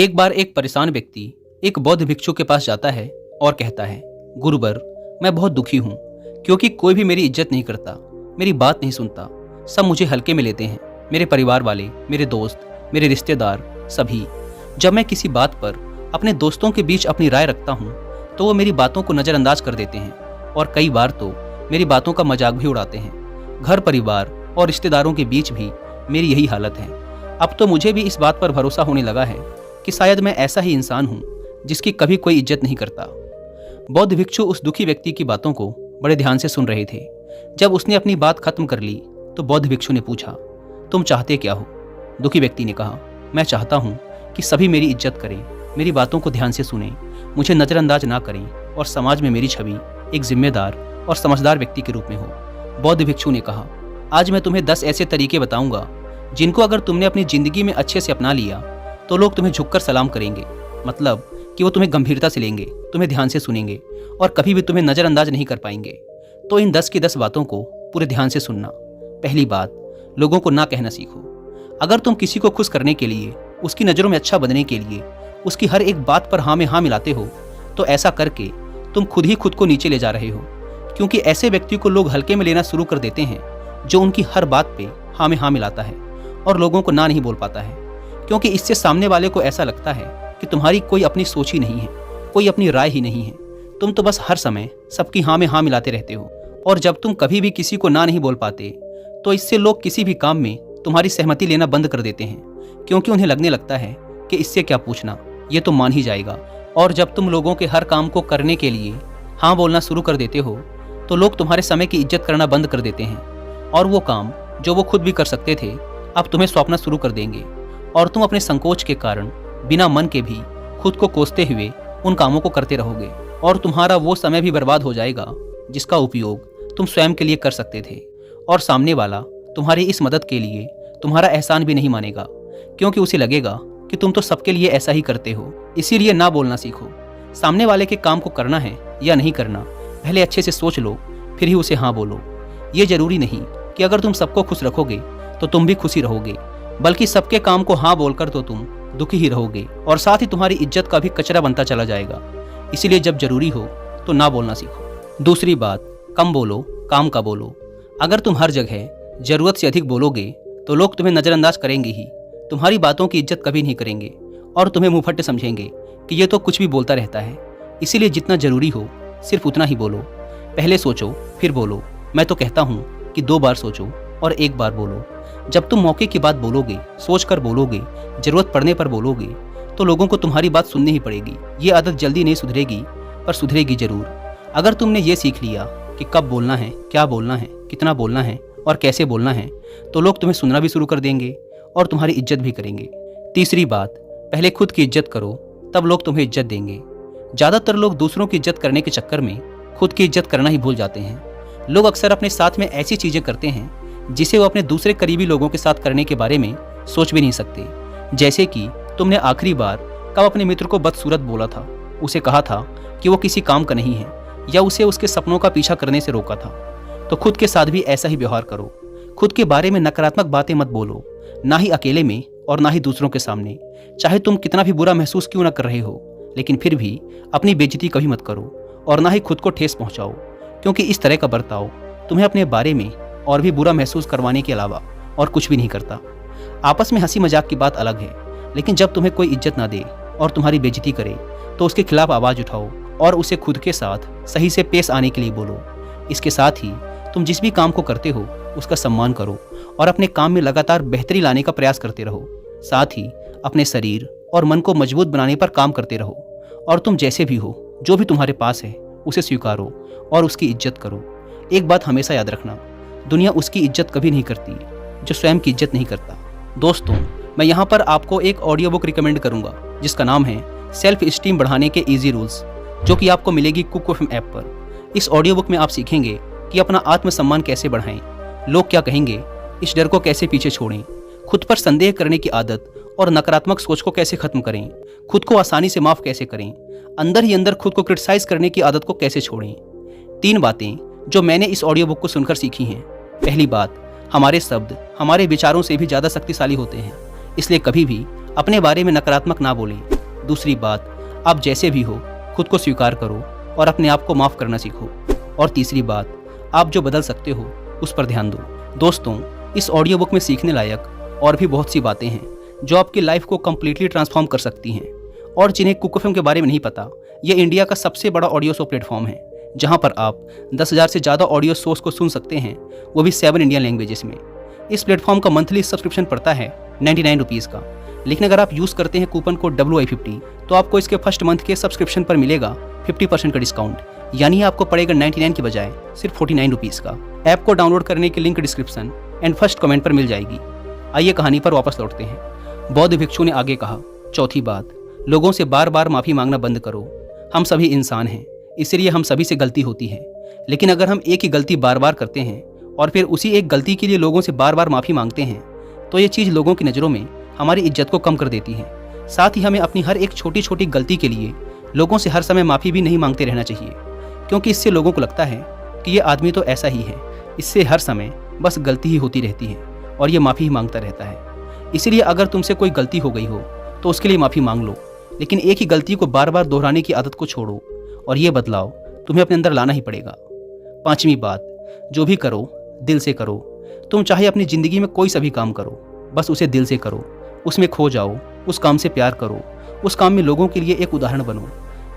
एक बार एक परेशान व्यक्ति एक बौद्ध भिक्षु के पास जाता है और कहता है, गुरुवर, मैं बहुत दुखी हूँ क्योंकि कोई भी मेरी इज्जत नहीं करता, मेरी बात नहीं सुनता, सब मुझे हल्के में लेते हैं। मेरे परिवार वाले, मेरे दोस्त, मेरे रिश्तेदार, सभी। जब मैं किसी बात पर अपने दोस्तों के बीच अपनी राय रखता हूँ तो वो मेरी बातों को नज़रअंदाज कर देते हैं और कई बार तो मेरी बातों का मजाक भी उड़ाते हैं। घर परिवार और रिश्तेदारों के बीच भी मेरी यही हालत है। अब तो मुझे भी इस बात पर भरोसा होने लगा है कि शायद मैं ऐसा ही इंसान हूँ जिसकी कभी कोई इज्जत नहीं करता। बौद्ध भिक्षु उस दुखी व्यक्ति की बातों को बड़े ध्यान से सुन रहे थे। जब उसने अपनी बात खत्म कर ली तो बौद्ध भिक्षु ने पूछा, तुम चाहते क्या हो? दुखी व्यक्ति ने कहा, मैं चाहता हूँ कि सभी मेरी इज्जत करें, मेरी बातों को ध्यान से सुनें, मुझे नज़रअंदाज ना करें और समाज में मेरी छवि एक जिम्मेदार और समझदार व्यक्ति के रूप में हो। बौद्ध भिक्षु ने कहा, आज मैं तुम्हें 10 ऐसे तरीके बताऊंगा जिनको अगर तुमने अपनी ज़िंदगी में अच्छे से अपना लिया तो लोग तुम्हें झुककर सलाम करेंगे। मतलब कि वो तुम्हें गंभीरता से लेंगे, तुम्हें ध्यान से सुनेंगे और कभी भी तुम्हें नज़रअंदाज नहीं कर पाएंगे। तो इन 10 की 10 बातों को पूरे ध्यान से सुनना। पहली बात, लोगों को ना कहना सीखो। अगर तुम किसी को खुश करने के लिए, उसकी नज़रों में अच्छा बनने के लिए उसकी हर एक बात पर हाँ में हाँ मिलाते हो तो ऐसा करके तुम खुद ही खुद को नीचे ले जा रहे हो, क्योंकि ऐसे व्यक्ति को लोग हल्के में लेना शुरू कर देते हैं जो उनकी हर बात पे हाँ में हाँ मिलाता है और लोगों को ना नहीं बोल पाता है, क्योंकि इससे सामने वाले को ऐसा लगता है कि तुम्हारी कोई अपनी सोच ही नहीं है, कोई अपनी राय ही नहीं है। तुम तो बस हर समय सबकी हाँ में हाँ मिलाते रहते हो और जब तुम कभी भी किसी को ना नहीं बोल पाते तो इससे लोग किसी भी काम में तुम्हारी सहमति लेना बंद कर देते हैं, क्योंकि उन्हें लगने लगता है कि इससे क्या पूछना, ये तो मान ही जाएगा। और जब तुम लोगों के हर काम को करने के लिए हाँ बोलना शुरू कर देते हो तो लोग तुम्हारे समय की इज्जत करना बंद कर देते हैं और वो काम जो वो खुद भी कर सकते थे अब तुम्हें सौंपना शुरू कर देंगे और तुम अपने संकोच के कारण बिना मन के भी खुद को कोसते हुए उन कामों को करते रहोगे और तुम्हारा वो समय भी बर्बाद हो जाएगा जिसका उपयोग तुम स्वयं के लिए कर सकते थे। और सामने वाला तुम्हारी इस मदद के लिए तुम्हारा एहसान भी नहीं मानेगा, क्योंकि उसे लगेगा कि तुम तो सबके लिए ऐसा ही करते हो। इसीलिए ना बोलना सीखो। सामने वाले के काम को करना है या नहीं करना पहले अच्छे से सोच लो, फिर ही उसे हाँ बोलो। ये जरूरी नहीं कि अगर तुम सबको खुश रखोगे तो तुम भी खुशी रहोगे, बल्कि सबके काम को हाँ बोलकर तो तुम दुखी ही रहोगे और साथ ही तुम्हारी इज्जत का भी कचरा बनता चला जाएगा। इसीलिए जब जरूरी हो तो ना बोलना सीखो। दूसरी बात, कम बोलो, काम का बोलो। अगर तुम हर जगह जरूरत से अधिक बोलोगे तो लोग तुम्हें नज़रअंदाज करेंगे ही, तुम्हारी बातों की इज्जत कभी नहीं करेंगे और तुम्हें मुंहफट समझेंगे कि ये तो कुछ भी बोलता रहता है। इसीलिए जितना जरूरी हो सिर्फ उतना ही बोलो। पहले सोचो फिर बोलो। मैं तो कहता हूँ कि 2 बार सोचो और 1 बार बोलो। जब तुम मौके की बात बोलोगे, सोच कर बोलोगे, जरूरत पड़ने पर बोलोगे तो लोगों को तुम्हारी बात सुननी ही पड़ेगी। ये आदत जल्दी नहीं सुधरेगी पर सुधरेगी जरूर। अगर तुमने ये सीख लिया कि कब बोलना है, क्या बोलना है, कितना बोलना है और कैसे बोलना है तो लोग तुम्हें सुनना भी शुरू कर देंगे और तुम्हारी इज्जत भी करेंगे। तीसरी बात, पहले खुद की इज्जत करो तब लोग तुम्हें इज्जत देंगे। ज़्यादातर लोग दूसरों की इज्जत करने के चक्कर में खुद की इज्जत करना ही भूल जाते हैं। लोग अक्सर अपने साथ में ऐसी चीज़ें करते हैं जिसे वो अपने दूसरे करीबी लोगों के साथ करने के बारे में सोच भी नहीं सकते। जैसे कि तुमने आखिरी बार कब अपने मित्र को बदसूरत बोला था, उसे कहा था कि वो किसी काम का नहीं है या उसे उसके सपनों का पीछा करने से रोका था। तो खुद के साथ भी ऐसा ही व्यवहार करो। खुद के बारे में नकारात्मक बातें मत बोलो, ना ही अकेले में और ना ही दूसरों के सामने। चाहे तुम कितना भी बुरा महसूस क्यों ना कर रहे हो, लेकिन फिर भी अपनी बेइज्जती कभी मत करो और ना ही खुद को ठेस पहुंचाओ, क्योंकि इस तरह का बर्ताव तुम्हें अपने बारे में और भी बुरा महसूस करवाने के अलावा और कुछ भी नहीं करता। आपस में हंसी मजाक की बात अलग है, लेकिन जब तुम्हें कोई इज्जत ना दे और तुम्हारी बेइज्जती करे तो उसके खिलाफ आवाज़ उठाओ और उसे खुद के साथ सही से पेश आने के लिए बोलो। इसके साथ ही तुम जिस भी काम को करते हो उसका सम्मान करो और अपने काम में लगातार बेहतरी लाने का प्रयास करते रहो। साथ ही अपने शरीर और मन को मजबूत बनाने पर काम करते रहो और तुम जैसे भी हो, जो भी तुम्हारे पास है उसे स्वीकारो और उसकी इज्जत करो। एक बात हमेशा याद रखना, दुनिया उसकी इज्जत कभी नहीं करती जो स्वयं की इज्जत नहीं करता। दोस्तों, मैं यहाँ पर आपको एक ऑडियो बुक रिकमेंड करूँगा जिसका नाम है सेल्फ स्टीम बढ़ाने के इजी रूल्स, जो कि आपको मिलेगी कुक एफएम ऐप पर। इस ऑडियो बुक में आप सीखेंगे कि अपना आत्मसम्मान कैसे बढ़ाएं, लोग क्या कहेंगे, इस डर को कैसे पीछे छोड़ें, खुद पर संदेह करने की आदत और नकारात्मक सोच को कैसे खत्म करें, खुद को आसानी से माफ़ कैसे करें, अंदर ही अंदर खुद को क्रिटिसाइज करने की आदत को कैसे छोड़ें। 3 बातें जो मैंने इस ऑडियो बुक को सुनकर सीखी हैं। पहली बात, हमारे शब्द हमारे विचारों से भी ज़्यादा शक्तिशाली होते हैं, इसलिए कभी भी अपने बारे में नकारात्मक ना बोलें। दूसरी बात, आप जैसे भी हो खुद को स्वीकार करो और अपने आप को माफ़ करना सीखो। और तीसरी बात, आप जो बदल सकते हो उस पर ध्यान दो। दोस्तों, इस ऑडियो बुक में सीखने लायक और भी बहुत सी बातें हैं जो आपकी लाइफ को कम्प्लीटली ट्रांसफॉर्म कर सकती हैं। और जिन्हें कुक एफएम के बारे में नहीं पता, ये इंडिया का सबसे बड़ा ऑडियो शो प्लेटफॉर्म है जहाँ पर आप 10,000 से ज़्यादा ऑडियो शोज को सुन सकते हैं, वो भी 7 इंडियन लैंग्वेजेस में। इस प्लेटफॉर्म का मंथली सब्सक्रिप्शन पड़ता है 99 रुपीज़ का, लेकिन अगर आप यूज़ करते हैं कूपन कोड WI50 तो आपको इसके फर्स्ट मंथ के सब्सक्रिप्शन पर मिलेगा 50% का डिस्काउंट, यानी आपको पड़ेगा 99 की बजाय सिर्फ 49 रुपीज़ का। ऐप को डाउनलोड करने की link description and first comment पर मिल जाएगी। आइए कहानी पर वापस लौटते हैं। बौद्ध भिक्षु ने आगे कहा, चौथी बात, लोगों से बार बार माफ़ी मांगना बंद करो। हम सभी इंसान हैं, इसलिए हम सभी से गलती होती है, लेकिन अगर हम एक ही गलती बार बार करते हैं और फिर उसी एक गलती के लिए लोगों से बार बार माफ़ी मांगते हैं तो ये चीज़ लोगों की नज़रों में हमारी इज्जत को कम कर देती है। साथ ही हमें अपनी हर एक छोटी छोटी गलती के लिए लोगों से हर समय माफ़ी भी नहीं मांगते रहना चाहिए, क्योंकि इससे लोगों को लगता है कि ये आदमी तो ऐसा ही है, इससे हर समय बस गलती ही होती रहती है और ये माफ़ी ही मांगता रहता है। इसीलिए अगर तुमसे कोई गलती हो गई हो तो उसके लिए माफ़ी मांग लो, लेकिन एक ही गलती को बार बार दोहराने की आदत को छोड़ो और ये बदलाव तुम्हें अपने अंदर लाना ही पड़ेगा। पांचवी बात, जो भी करो दिल से करो। तुम चाहे अपनी ज़िंदगी में कोई सा भी काम करो, बस उसे दिल से करो, उसमें खो जाओ, उस काम से प्यार करो, उस काम में लोगों के लिए एक उदाहरण बनो।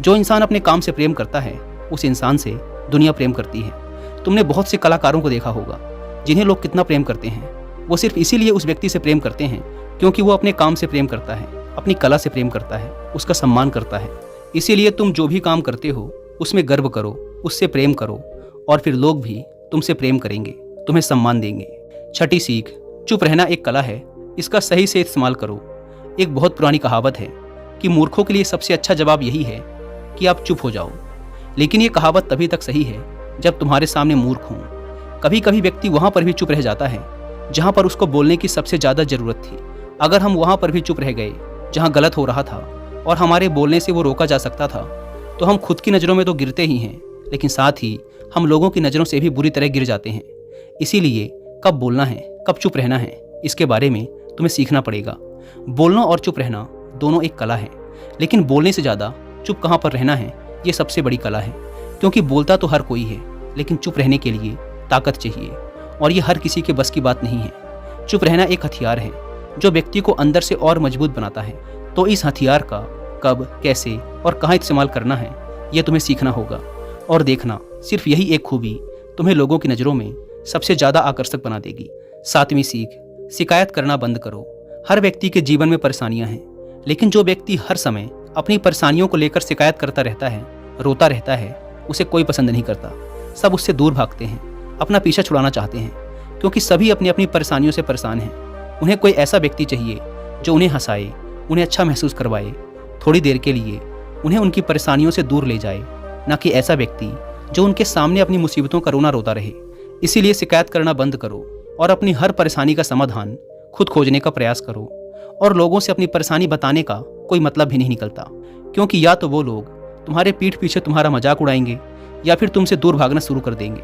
जो इंसान अपने काम से प्रेम करता है उस इंसान से दुनिया प्रेम करती है। तुमने बहुत से कलाकारों को देखा होगा जिन्हें लोग कितना प्रेम करते हैं। वो सिर्फ इसीलिए उस व्यक्ति से प्रेम करते हैं क्योंकि वो अपने काम से प्रेम करता है, अपनी कला से प्रेम करता है, उसका सम्मान करता है। इसीलिए तुम जो भी काम करते हो उसमें गर्व करो, उससे प्रेम करो और फिर लोग भी तुमसे प्रेम करेंगे, तुम्हें सम्मान देंगे। छठी सीख, चुप रहना एक कला है, इसका सही से इस्तेमाल करो। एक बहुत पुरानी कहावत है कि मूर्खों के लिए सबसे अच्छा जवाब यही है कि आप चुप हो जाओ, लेकिन ये कहावत तभी तक सही है जब तुम्हारे सामने मूर्ख हों। कभी कभी व्यक्ति वहाँ पर भी चुप रह जाता है जहाँ पर उसको बोलने की सबसे ज़्यादा ज़रूरत थी। अगर हम वहाँ पर भी चुप रह गए जहाँ गलत हो रहा था और हमारे बोलने से वो रोका जा सकता था, तो हम खुद की नज़रों में तो गिरते ही हैं, लेकिन साथ ही हम लोगों की नज़रों से भी बुरी तरह गिर जाते हैं। इसीलिए कब बोलना है, कब चुप रहना है, इसके बारे में तुम्हें सीखना पड़ेगा। बोलना और चुप रहना दोनों एक कला है, लेकिन बोलने से ज़्यादा चुप कहाँ पर रहना है ये सबसे बड़ी कला है, क्योंकि बोलता तो हर कोई है, लेकिन चुप रहने के लिए ताकत चाहिए और ये हर किसी के बस की बात नहीं है। चुप रहना एक हथियार है जो व्यक्ति को अंदर से और मजबूत बनाता है। तो इस हथियार का कब, कैसे और कहाँ इस्तेमाल करना है ये तुम्हें सीखना होगा। और देखना, सिर्फ यही एक खूबी तुम्हें लोगों की नज़रों में सबसे ज़्यादा आकर्षक बना देगी। सातवीं सीख, शिकायत करना बंद करो। हर व्यक्ति के जीवन में परेशानियां हैं, लेकिन जो व्यक्ति हर समय अपनी परेशानियों को लेकर शिकायत करता रहता है, रोता रहता है, उसे कोई पसंद नहीं करता। सब उससे दूर भागते हैं, अपना पीछा छुड़ाना चाहते हैं, क्योंकि सभी अपनी अपनी परेशानियों से परेशान हैं। उन्हें कोई ऐसा व्यक्ति चाहिए जो उन्हें हंसाए, उन्हें अच्छा महसूस करवाए, थोड़ी देर के लिए उन्हें उनकी परेशानियों से दूर ले जाए, ना कि ऐसा व्यक्ति जो उनके सामने अपनी मुसीबतों का रोना रोता रहे। इसीलिए शिकायत करना बंद करो और अपनी हर परेशानी का समाधान खुद खोजने का प्रयास करो। और लोगों से अपनी परेशानी बताने का कोई मतलब भी नहीं निकलता, क्योंकि या तो वो लोग तुम्हारे पीठ पीछे तुम्हारा मजाक उड़ाएंगे या फिर तुमसे दूर भागना शुरू कर देंगे।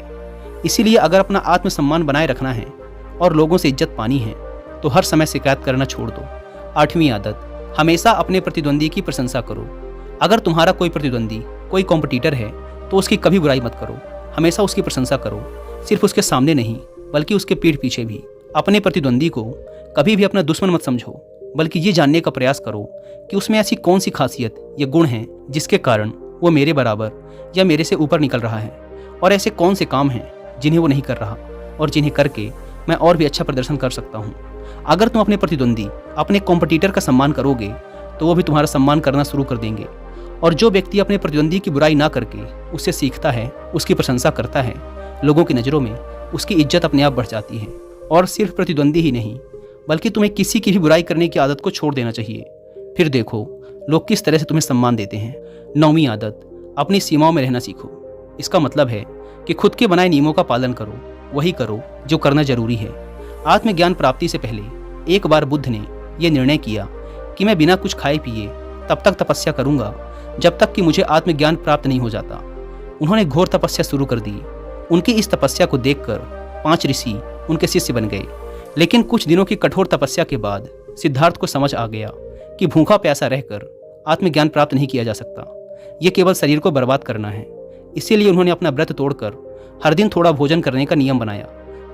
इसीलिए अगर अपना आत्मसम्मान बनाए रखना है और लोगों से इज्जत पानी है तो हर समय शिकायत करना छोड़ दो। आठवीं आदत, हमेशा अपने प्रतिद्वंदी की प्रशंसा करो। अगर तुम्हारा कोई प्रतिद्वंदी, कोई कॉम्पिटिटर है तो उसकी कभी बुराई मत करो, हमेशा उसकी प्रशंसा करो। सिर्फ उसके सामने नहीं बल्कि उसके पीठ पीछे भी। अपने प्रतिद्वंदी को कभी भी अपना दुश्मन मत समझो, बल्कि ये जानने का प्रयास करो कि उसमें ऐसी कौन सी खासियत या गुण है जिसके कारण वो मेरे बराबर या मेरे से ऊपर निकल रहा है, और ऐसे कौन से काम हैं जिन्हें वो नहीं कर रहा और जिन्हें करके मैं और भी अच्छा प्रदर्शन कर सकता हूँ। अगर तुम अपने प्रतिद्वंदी, अपने कॉम्पिटिटर का सम्मान करोगे तो वो भी तुम्हारा सम्मान करना शुरू कर देंगे। और जो व्यक्ति अपने प्रतिद्वंदी की बुराई ना करके उससे सीखता है, उसकी प्रशंसा करता है, लोगों की नज़रों में उसकी इज्जत अपने आप बढ़ जाती है। और सिर्फ प्रतिद्वंदी ही नहीं बल्कि तुम्हें किसी की भी बुराई करने की आदत को छोड़ देना चाहिए, फिर देखो लोग किस तरह से तुम्हें सम्मान देते हैं। नौवीं आदत, अपनी सीमाओं में रहना सीखो। इसका मतलब है कि खुद के बनाए नियमों का पालन करो, वही करो जो करना जरूरी है। आत्मज्ञान प्राप्ति से पहले एक बार बुद्ध ने यह निर्णय किया कि मैं बिना कुछ खाए पिए तब तक तपस्या करूंगा जब तक कि मुझे आत्मज्ञान प्राप्त नहीं हो जाता। उन्होंने घोर तपस्या शुरू कर दी। उनकी इस तपस्या को देखकर 5 ऋषि उनके शिष्य बन गए। लेकिन कुछ दिनों की कठोर तपस्या के बाद सिद्धार्थ को समझ आ गया कि भूखा प्यासा रहकर आत्मज्ञान प्राप्त नहीं किया जा सकता। ये केवल शरीर को बर्बाद करना है। इसीलिए उन्होंने अपना व्रत तोड़कर हर दिन थोड़ा भोजन करने का नियम बनाया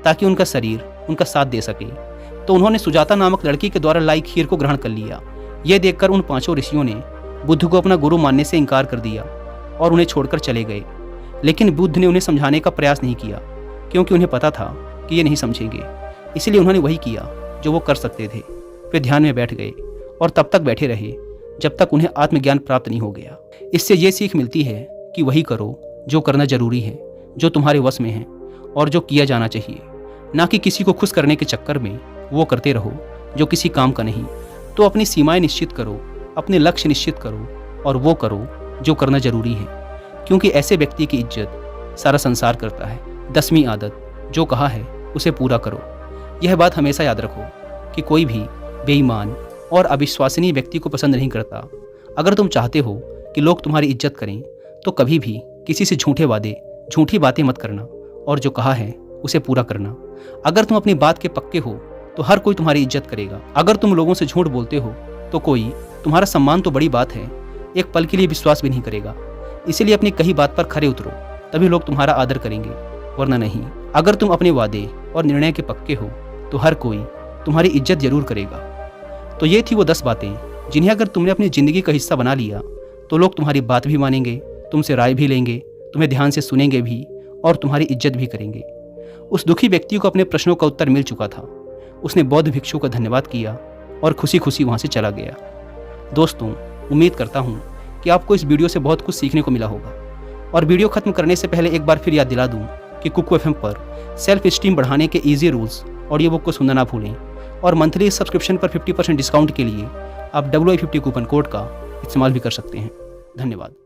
ताकि उनका शरीर उनका साथ दे सके। तो उन्होंने सुजाता नामक लड़की के द्वारा लाई खीर को ग्रहण कर लिया। यह देखकर उन 5 ऋषियों ने बुद्ध को अपना गुरु मानने से इनकार कर दिया और उन्हें छोड़कर चले गए। लेकिन बुद्ध ने उन्हें समझाने का प्रयास नहीं किया क्योंकि उन्हें पता था कि ये नहीं समझेंगे। इसलिए उन्होंने वही किया जो वो कर सकते थे। वे ध्यान में बैठ गए और तब तक बैठे रहे जब तक उन्हें आत्मज्ञान प्राप्त नहीं हो गया। इससे ये सीख मिलती है कि वही करो जो करना जरूरी है, जो तुम्हारे वश में है और जो किया जाना चाहिए, ना कि किसी को खुश करने के चक्कर में वो करते रहो जो किसी काम का नहीं। तो अपनी सीमाएं निश्चित करो, अपने लक्ष्य निश्चित करो और वो करो जो करना जरूरी है, क्योंकि ऐसे व्यक्ति की इज्जत सारा संसार करता है। 10वीं आदत, जो कहा है उसे पूरा करो। यह बात हमेशा याद रखो कि कोई भी बेईमान और अविश्वसनीय व्यक्ति को पसंद नहीं करता। अगर तुम चाहते हो कि लोग तुम्हारी इज्जत करें तो कभी भी किसी से झूठे वादे, झूठी बातें मत करना और जो कहा है उसे पूरा करना। अगर तुम अपनी बात के पक्के हो तो हर कोई तुम्हारी इज्जत करेगा। अगर तुम लोगों से झूठ बोलते हो तो कोई तुम्हारा सम्मान तो बड़ी बात है, एक पल के लिए विश्वास भी नहीं करेगा। इसीलिए अपनी कही बात पर खरे उतरो, तभी लोग तुम्हारा आदर करेंगे, वरना नहीं। अगर तुम अपने वादे और निर्णय के पक्के हो तो हर कोई तुम्हारी इज्जत जरूर करेगा। तो ये थी वो 10 बातें जिन्हें अगर तुमने अपनी ज़िंदगी का हिस्सा बना लिया तो लोग तुम्हारी बात भी मानेंगे, तुमसे राय भी लेंगे, तुम्हें ध्यान से सुनेंगे भी और तुम्हारी इज्जत भी करेंगे। उस दुखी व्यक्ति को अपने प्रश्नों का उत्तर मिल चुका था। उसने बौद्ध भिक्षु का धन्यवाद किया और खुशी खुशी वहाँ से चला गया। दोस्तों, उम्मीद करता हूँ कि आपको इस वीडियो से बहुत कुछ सीखने को मिला होगा। और वीडियो खत्म करने से पहले एक बार फिर याद दिला दूँ कि कुकू FM पर सेल्फ स्टीम बढ़ाने के ईजी रूल्स ऑडियो बुक को सुनना ना भूलें। और मंथली सब्सक्रिप्शन पर 50% डिस्काउंट के लिए आप WI50 कूपन कोड का इस्तेमाल भी कर सकते हैं। धन्यवाद।